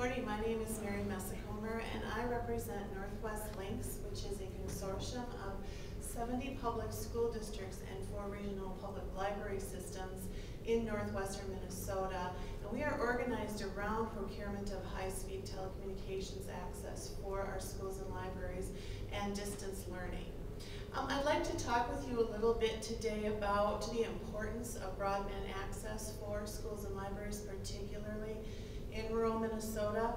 morning. My name is Mehsikomer, and I represent Northwest Links, which is a consortium of 70 public school districts and 4 regional public library systems in northwestern Minnesota. And we are organized around procurement of high-speed telecommunications access for our schools and libraries and distance learning. I'd like to talk with you a little bit today about the importance of broadband access for schools and libraries, particularly in rural Minnesota.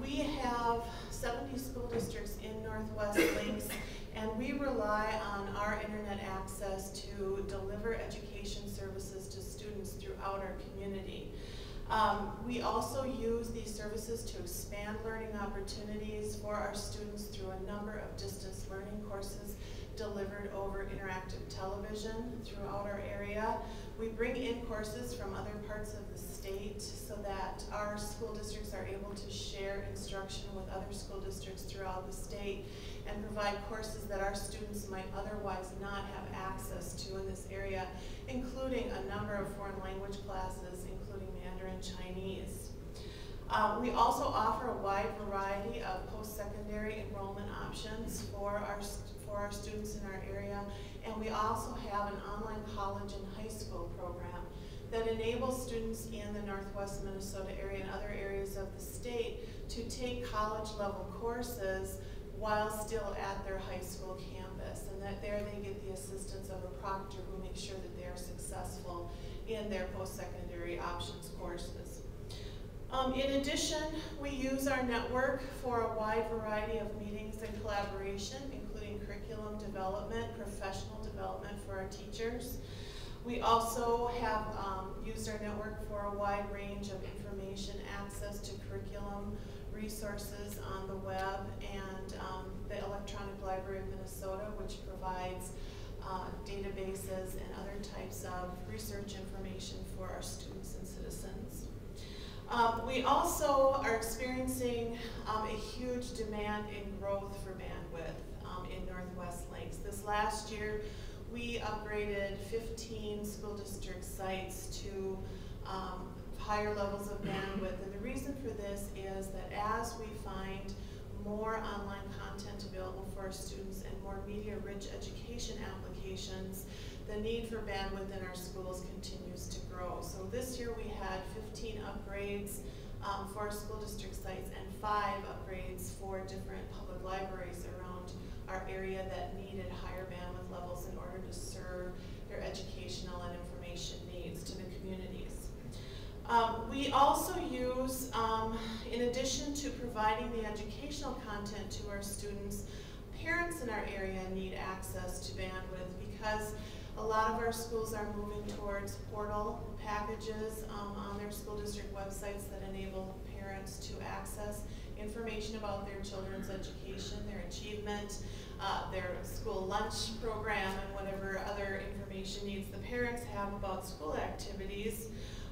We have 70 school districts in Northwest Links, and we rely on our internet access to deliver education services to students throughout our community. We also use these services to expand learning opportunities for our students through a number of distance learning courses delivered over interactive television throughout our area. We bring in courses from other parts of the state so that our school districts are able to share instruction with other school districts throughout the state and provide courses that our students might otherwise not have access to in this area, including a number of foreign language classes, including Mandarin Chinese. We also offer a wide variety of post-secondary enrollment options for our students in our area, and we also have an online college and high school program that enables students in the Northwest Minnesota area and other areas of the state to take college-level courses while still at their high school campus, and that there they get the assistance of a proctor who makes sure that they are successful in their post-secondary options courses. In addition, we use our network for a wide variety of meetings and collaboration, including curriculum development, professional development for our teachers. We also have used our network for a wide range of information access to curriculum resources on the web and the Electronic Library of Minnesota, which provides databases and other types of research information for our students and citizens. We also are experiencing a huge demand in growth for bandwidth in Northwest Links. This last year, we upgraded 15 school district sites to higher levels of bandwidth. And the reason for this is that as we find more online content available for our students and more media-rich education applications, the need for bandwidth in our schools continues to grow. So this year we had 15 upgrades for our school district sites and 5 upgrades for different public libraries around our area that needed higher bandwidth levels in order to serve their educational and information needs to the communities. We also use, in addition to providing the educational content to our students, parents in our area need access to bandwidth because a lot of our schools are moving towards portal packages on their school district websites that enable parents to access information about their children's education, their achievement, their school lunch program, and whatever other information needs the parents have about school activities.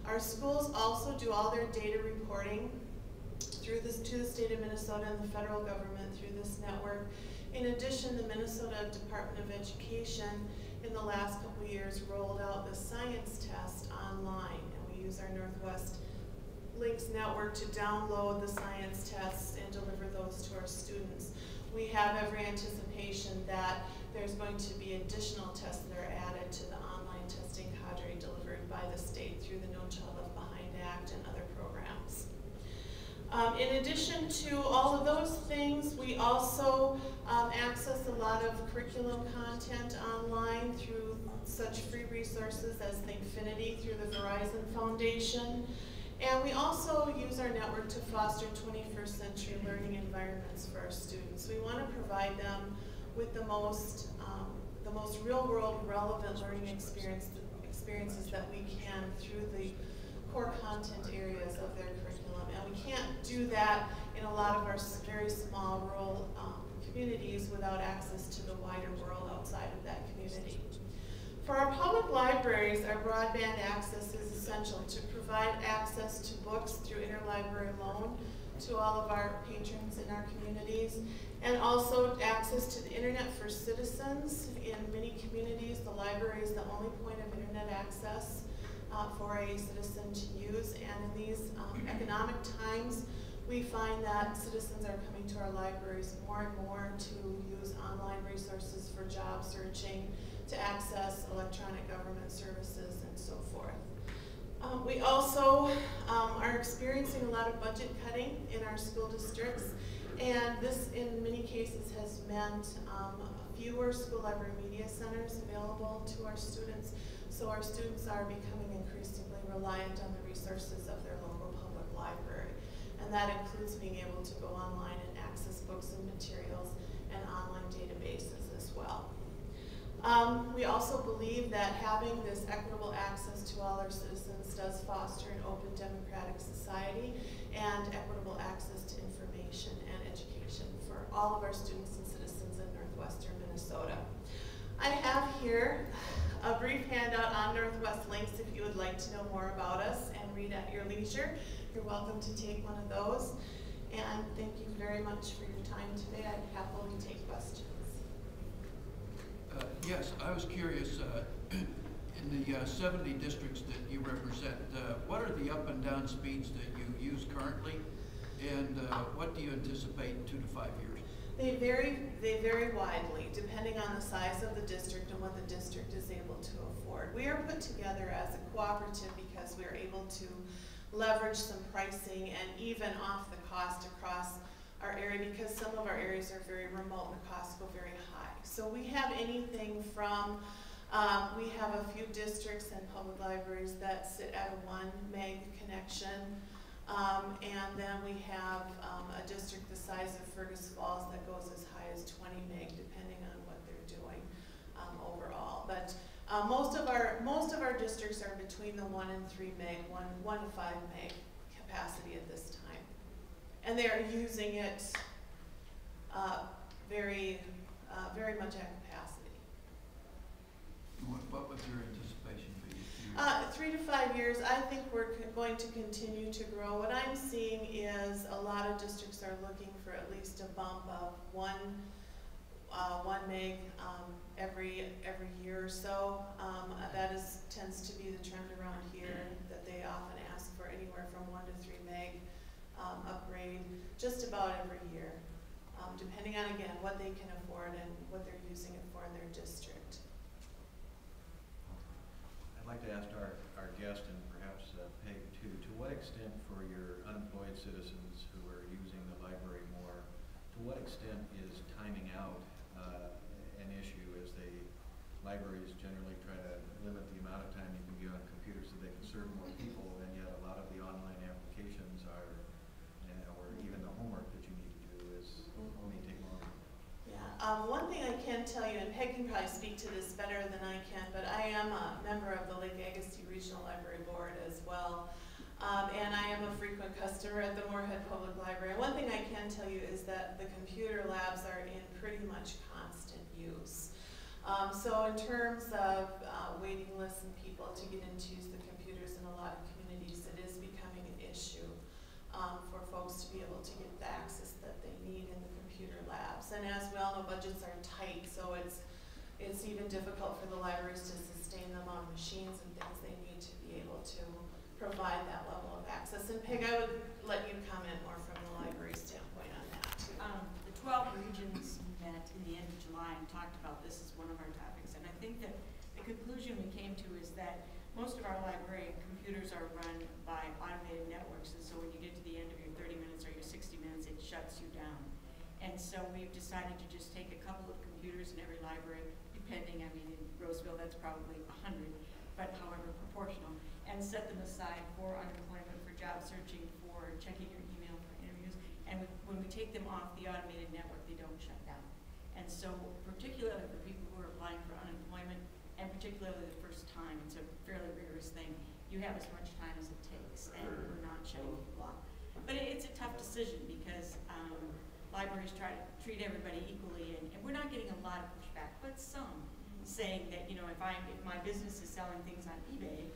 Our schools also do all their data reporting to the state of Minnesota and the federal government through this network. In addition, the Minnesota Department of Education in the last couple of years rolled out the science test online, and we use our Northwest Links network to download the science tests and deliver those to our students. We have every anticipation that there's going to be additional tests that are added to the online testing cadre delivered by the state through the No Child Left Behind Act and other programs. In addition to all of those things, we also access a lot of curriculum content online through such free resources as Thinkfinity through the Verizon Foundation. And we also use our network to foster 21st century learning environments for our students. We want to provide them with the most real-world relevant learning experiences that we can through the core content areas of their curriculum. And we can't do that in a lot of our very small rural communities without access to the wider world outside of that community. For our public libraries, our broadband access is essential to provide access to books through interlibrary loan to all of our patrons in our communities, and also access to the internet for citizens. In many communities, the library is the only point of internet access for a citizen to use, and in these economic times, We find that citizens are coming to our libraries more and more to use online resources for job searching, to access electronic government services, and so forth. We also are experiencing a lot of budget cutting in our school districts, and this in many cases has meant fewer school library media centers available to our students, so our students are becoming increasingly reliant on the resources of their local public library. And that includes being able to go online and access books and materials and online databases as well. We also believe that having this equitable access to all our citizens does foster an open democratic society and equitable access to information and education for all of our students and citizens in Northwestern Minnesota. I have here a brief handout on Northwest Links if you would like to know more about us and read at your leisure. You're welcome to take one of those. And thank you very much for your time today. I'd happily take questions. Yes, I was curious, in the 70 districts that you represent, what are the up and down speeds that you use currently, and what do you anticipate 2 to 5 years? They vary widely depending on the size of the district and what the district is able to afford. We are put together as a cooperative because we are able to leverage some pricing and even off the cost across our area, because some of our areas are very remote and the costs go very high. So we have anything from, we have a few districts and public libraries that sit at a 1 meg connection, and then we have a district the size of Fergus Falls that goes as high as 20 meg depending on what they're doing overall. But most of our districts are between the 1 and 3 meg, 1 to 5 meg capacity at this time. And they are using it very much at capacity. What was your anticipation for 3 to 5 years, I think we're going to continue to grow. What I'm seeing is a lot of districts are looking for at least a bump of 1 meg every year or so. That tends to be the trend around here, that they often ask for anywhere from 1 to 3 meg upgrade just about every year, depending on, again, what they can afford and what they're using it for in their district. I'd like to ask our guest, and perhaps Peg too, to what extent for your unemployed citizens who are using the library more, to what extent is timing out an issue, as libraries generally try to limit the amount of time you can be on computers so they can serve more people, and yet a lot of the online applications are, or even the homework that you need to do may take longer. Yeah, one thing I can tell you, and Peg can probably speak to this better than I can, but I am a member of the Lake Agassiz Regional Library Board as well. And I am a frequent customer at the Moorhead Public Library. And one thing I can tell you is that the computer labs are in pretty much constant use. So in terms of waiting lists and people to get in to use the computers in a lot of communities, it is becoming an issue for folks to be able to get the access that they need in the computer labs. And as we all know, budgets are tight, so it's even difficult for the libraries to sustain them on machines and things. They need to be able to provide that level of access. And Peg, I would let you comment more from the library standpoint on that too. The 12 regions met in the end of July and talked about this as one of our topics. And I think that the conclusion we came to is that most of our library computers are run by automated networks. And so when you get to the end of your 30 minutes or your 60 minutes, it shuts you down. And so we've decided to just take a couple of computers in every library, depending, I mean, in Roseville, that's probably 100, but however proportional, and set them aside for unemployment, for job searching, for checking your email, for interviews. And when we take them off the automated network, they don't shut down. And so particularly for people who are applying for unemployment, and particularly the first time, it's a fairly rigorous thing, you have as much time as it takes, and we're not shutting people off. But it's a tough decision because libraries try to treat everybody equally, and we're not getting a lot of pushback, but some saying that, you know, if my business is selling things on eBay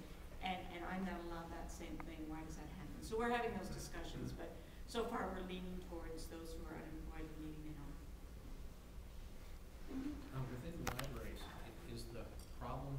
and I'm not allowed that same thing, why does that happen? So we're having those discussions, but so far we're leaning towards those who are unemployed and needing the help. Within the libraries, is the problem